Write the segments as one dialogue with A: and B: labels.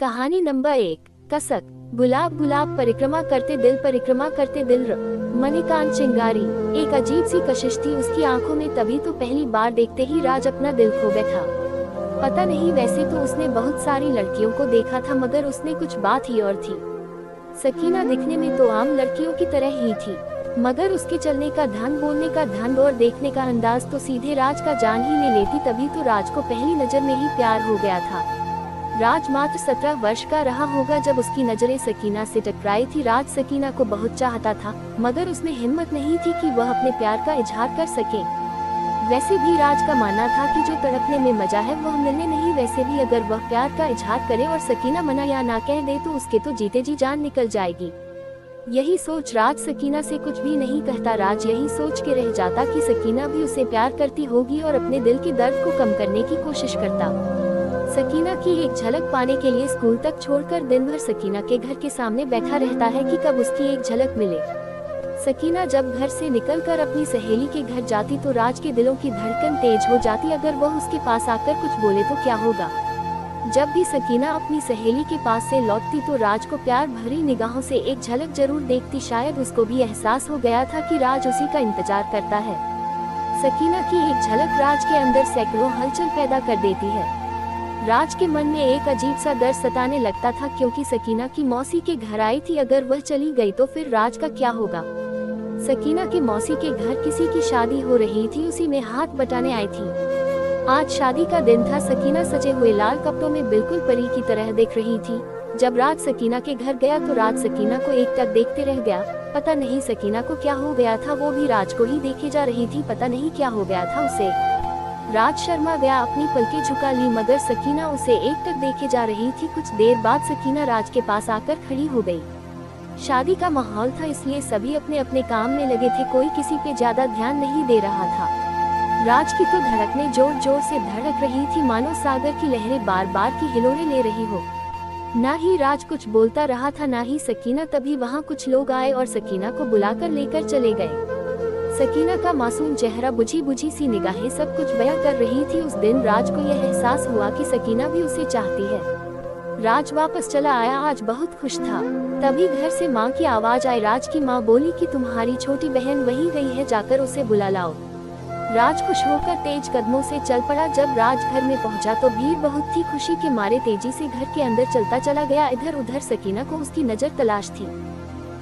A: कहानी नंबर 1। कसक। गुलाब गुलाब परिक्रमा करते दिल मणिकांत चिंगारी। एक अजीब सी कशिश थी उसकी आंखों में तभी तो पहली बार देखते ही राज अपना दिल खो बैठा। पता नहीं, वैसे तो उसने बहुत सारी लड़कियों को देखा था मगर उसने कुछ बात ही और थी। सकीना दिखने में तो आम लड़कियों की तरह ही थी, मगर उसके चलने का ढंग, बोलने का ढंग और देखने का अंदाज तो सीधे राज का जान ही ले लेती। तभी तो राज को पहली नजर में ही प्यार हो गया था। राज मात्र 17 वर्ष का रहा होगा जब उसकी नजरें सकीना से टकराई थी। राज सकीना को बहुत चाहता था, मगर उसमें हिम्मत नहीं थी कि वह अपने प्यार का इजहार कर सके। वैसे भी राज का मानना था कि जो तड़पने में मजा है वह मिलने नहीं। वैसे भी अगर वह प्यार का इजहार करे और सकीना मना या ना कह दे तो उसके तो जीते जी जान निकल जाएगी। यही सोच राज सकीना से कुछ भी नहीं कहता। राज यही सोच के रह जाता कि सकीना भी उसे प्यार करती होगी और अपने दिल के दर्द को कम करने की कोशिश करता। सकीना की एक झलक पाने के लिए स्कूल तक छोड़कर दिन भर सकीना के घर के सामने बैठा रहता है कि कब उसकी एक झलक मिले। सकीना जब घर से निकलकर अपनी सहेली के घर जाती तो राज के दिलों की धड़कन तेज हो जाती। अगर वह उसके पास आकर कुछ बोले तो क्या होगा। जब भी सकीना अपनी सहेली के पास से लौटती तो राज को प्यार भरी निगाहों से एक झलक जरूर देखती। शायद उसको भी एहसास हो गया था कि राज उसी का इंतजार करता है। सकीना की एक झलक राज के अंदर सैकड़ों हलचल पैदा कर देती है। राज के मन में एक अजीब सा डर सताने लगता था, क्योंकि सकीना की मौसी के घर आई थी। अगर वह चली गई तो फिर राज का क्या होगा। सकीना की मौसी के घर किसी की शादी हो रही थी, उसी में हाथ बटाने आई थी। आज शादी का दिन था। सकीना सजे हुए लाल कपड़ों में बिल्कुल परी की तरह दिख रही थी। जब राज सकीना के घर गया तो राज सकीना को एकटक देखते रह गया। पता नहीं सकीना को क्या हो गया था, वो भी राज को ही देखे जा रही थी। पता नहीं क्या हो गया था उसे। राज शर्मा गया, अपनी पलकें झुका ली, मगर सकीना उसे एकटक देखे जा रही थी। कुछ देर बाद सकीना राज के पास आकर खड़ी हो गई। शादी का माहौल था, इसलिए सभी अपने अपने काम में लगे थे। कोई किसी पे ज्यादा ध्यान नहीं दे रहा था। राज की तो धड़कनें जोर जोर से धड़क रही थी, मानो सागर की लहरें बार बार की हिलोरे ले रही हो। ना ही राज कुछ बोलता रहा था, ना ही सकीना। तभी वहाँ कुछ लोग आए और सकीना को बुलाकर लेकर चले गए। सकीना का मासूम चेहरा, बुझी बुझी सी निगाहें सब कुछ बयां कर रही थी। उस दिन राज को यह एहसास हुआ कि सकीना भी उसे चाहती है। राज वापस चला आया, आज बहुत खुश था। तभी घर से माँ की आवाज आई। राज की माँ बोली कि तुम्हारी छोटी बहन वहीं गई है, जाकर उसे बुला लाओ। राज खुश होकर तेज कदमों से चल पड़ा। जब राज घर में पहुंचा तो भीड़ बहुत थी। खुशी के मारे तेजी से घर के अंदर चलता चला गया। इधर उधर सकीना को उसकी नजर तलाश थी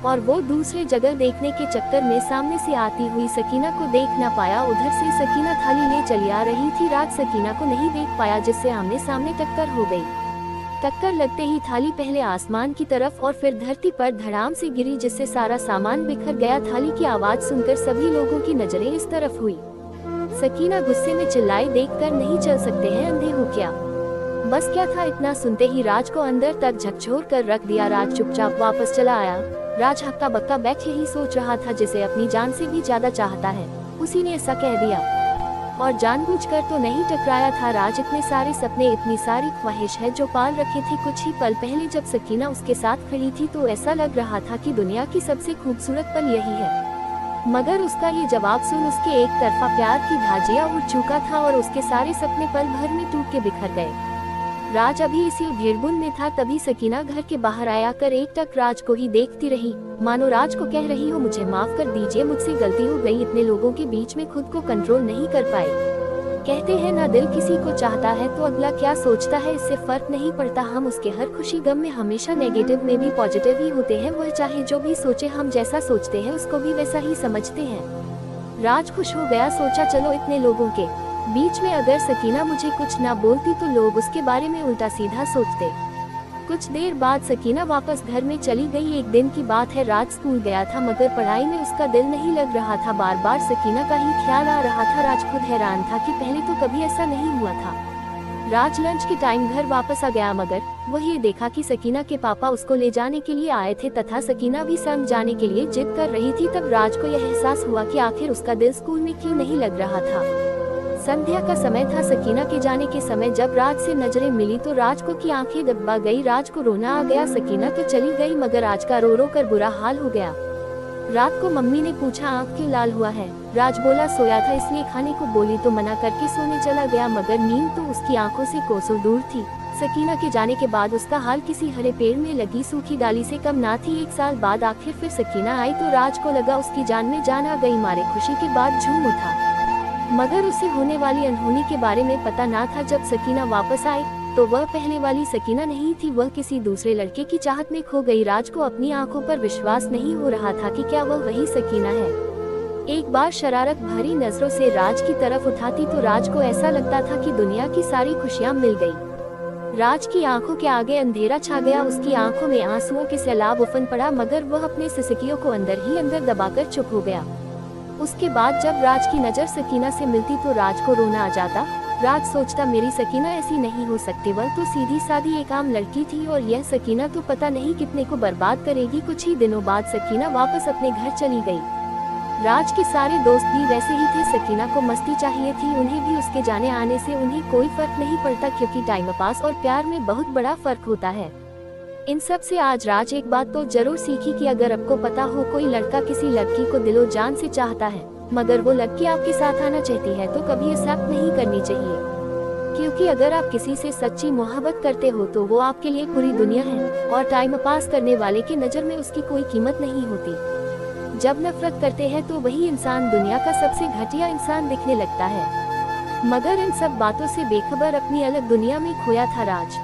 A: और वो दूसरे जगह देखने के चक्कर में सामने से आती हुई सकीना को देख न पाया। उधर से सकीना थाली ले चली आ रही थी। राज सकीना को नहीं देख पाया, जिससे आमने सामने टक्कर हो गई। टक्कर लगते ही थाली पहले आसमान की तरफ और फिर धरती पर धड़ाम से गिरी, जिससे सारा सामान बिखर गया। थाली की आवाज सुनकर सभी लोगों की नजरें इस तरफ हुई। सकीना गुस्से में चिल्लाई, देखकर नहीं चल सकते हैं, अंधे हो क्या। बस क्या था, इतना सुनते ही राज को अंदर तक झकझोर कर रख दिया। राज चुपचाप वापस चला आया। राज हक्का बक्का बैठ यही सोच रहा था, जिसे अपनी जान से भी ज्यादा चाहता है, उसी ने ऐसा कह दिया और जानबूझकर तो नहीं टकराया था। राज इतने सारे सपने, इतनी सारी ख्वाहिश है जो पाल रखे थे। कुछ ही पल पहले जब सकीना उसके साथ खड़ी थी तो ऐसा लग रहा था कि दुनिया की सबसे खूबसूरत पल यही है। मगर उसका ये जवाब सुन उसके एक तरफा प्यार की धाजियां उड़ चुका था और उसके सारे सपने पल भर में टूट के बिखर गए। राज अभी इसी उधेड़बुन में था, तभी सकीना घर के बाहर आया कर एकटक राज को ही देखती रही, मानो राज को कह रही हो, मुझे माफ कर दीजिए, मुझसे गलती हो गई। इतने लोगों के बीच में खुद को कंट्रोल नहीं कर पाई। कहते हैं ना, दिल किसी को चाहता है तो अगला क्या सोचता है इससे फर्क नहीं पड़ता। हम उसके हर खुशी गम में हमेशा नेगेटिव में भी पॉजिटिव ही होते हैं। वह चाहे जो भी सोचे, हम जैसा सोचते हैं उसको भी वैसा ही समझते हैं। राज खुश हो गया, सोचा चलो इतने लोगों के बीच में अगर सकीना मुझे कुछ ना बोलती तो लोग उसके बारे में उल्टा सीधा सोचते। कुछ देर बाद सकीना वापस घर में चली गई। एक दिन की बात है, राज स्कूल गया था मगर पढ़ाई में उसका दिल नहीं लग रहा था। बार बार सकीना का ही ख्याल आ रहा था। राज खुद हैरान था कि पहले तो कभी ऐसा नहीं हुआ था। राज लंच के टाइम घर वापस आ गया, मगर वह ये देखा कि सकीना के पापा उसको ले जाने के लिए आए थे तथा सकीना भी संग जाने के लिए जिद कर रही थी। तब राज को यह एहसास हुआ कि आखिर उसका दिल स्कूल में क्यों नहीं लग रहा था। संध्या का समय था, सकीना के जाने के समय। जब राज से नजरें मिली तो राज को की आंखें दबा गई। राज को रोना आ गया। सकीना तो चली गई मगर राज का रो रो कर बुरा हाल हो गया। रात को मम्मी ने पूछा, आंख क्यों लाल हुआ है। राज बोला, सोया था इसलिए खाने को बोली तो मना करके सोने चला गया, मगर नींद तो उसकी आंखों से कोसों दूर थी। सकीना के जाने के बाद उसका हाल किसी हरे पेड़ में लगी सूखी डाली से कम ना थी। 1 साल बाद आखिर फिर सकीना आई तो राज को लगा उसकी जान में जान आ गई। मारे खुशी के बाद झूम उठा, मगर उसे होने वाली अनहोनी के बारे में पता ना था। जब सकीना वापस आई तो वह पहले वाली सकीना नहीं थी, वह किसी दूसरे लड़के की चाहत में खो गई। राज को अपनी आंखों पर विश्वास नहीं हो रहा था कि क्या वह वही सकीना है। एक बार शरारत भरी नजरों से राज की तरफ उठाती तो राज को ऐसा लगता था कि दुनिया की सारी खुशियां मिल गई। राज की आंखों के आगे अंधेरा छा गया, उसकी आंखों में आंसुओं के सैलाब उफन पड़ा, मगर वह अपने सिसकियों को अंदर ही अंदर दबाकर चुप हो गया। उसके बाद जब राज की नजर सकीना से मिलती तो राज को रोना आ जाता। राज सोचता, मेरी सकीना ऐसी नहीं हो सकती, वह तो सीधी सादी एक आम लड़की थी और यह सकीना तो पता नहीं कितने को बर्बाद करेगी। कुछ ही दिनों बाद सकीना वापस अपने घर चली गई। राज के सारे दोस्त भी वैसे ही थे, सकीना को मस्ती चाहिए थी, उन्हें भी उसके जाने आने से उन्हें कोई फर्क नहीं पड़ता, क्योंकि टाइम पास और प्यार में बहुत बड़ा फर्क होता है। इन सब से आज राज एक बात तो जरूर सीखी कि अगर आपको पता हो कोई लड़का किसी लड़की को दिलो जान से चाहता है, मगर वो लड़की आपके साथ आना चाहती है, तो कभी एक्सेप्ट नहीं करनी चाहिए। क्योंकि अगर आप किसी से सच्ची मोहब्बत करते हो तो वो आपके लिए पूरी दुनिया है, और टाइम पास करने वाले की नज़र में उसकी कोई कीमत नहीं होती। जब नफरत करते हैं तो वही इंसान दुनिया का सबसे घटिया इंसान दिखने लगता है। मगर इन सब बातों से बेखबर अपनी अलग दुनिया में खोया था राज।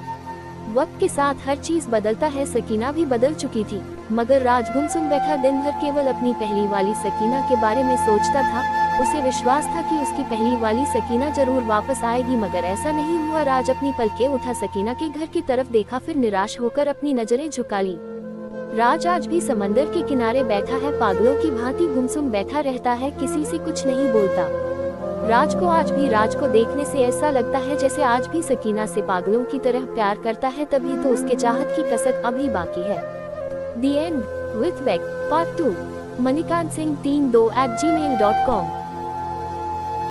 A: वक्त के साथ हर चीज बदलता है, सकीना भी बदल चुकी थी, मगर राज गुमसुम बैठा दिन भर केवल अपनी पहली वाली सकीना के बारे में सोचता था। उसे विश्वास था कि उसकी पहली वाली सकीना जरूर वापस आएगी, मगर ऐसा नहीं हुआ। राज अपनी पलकें उठा सकीना के घर की तरफ देखा, फिर निराश होकर अपनी नजरें झुका ली। राज आज भी समंदर के किनारे बैठा है, पागलों की भांति गुमसुम बैठा रहता है, किसी से कुछ नहीं बोलता। राज को आज भी राज को देखने से ऐसा लगता है जैसे आज भी सकीना से पागलों की तरह प्यार करता है, तभी तो उसके चाहत की कसक अभी बाकी है। The End with Beck Part 2 Manikant Singh 32@gmail.com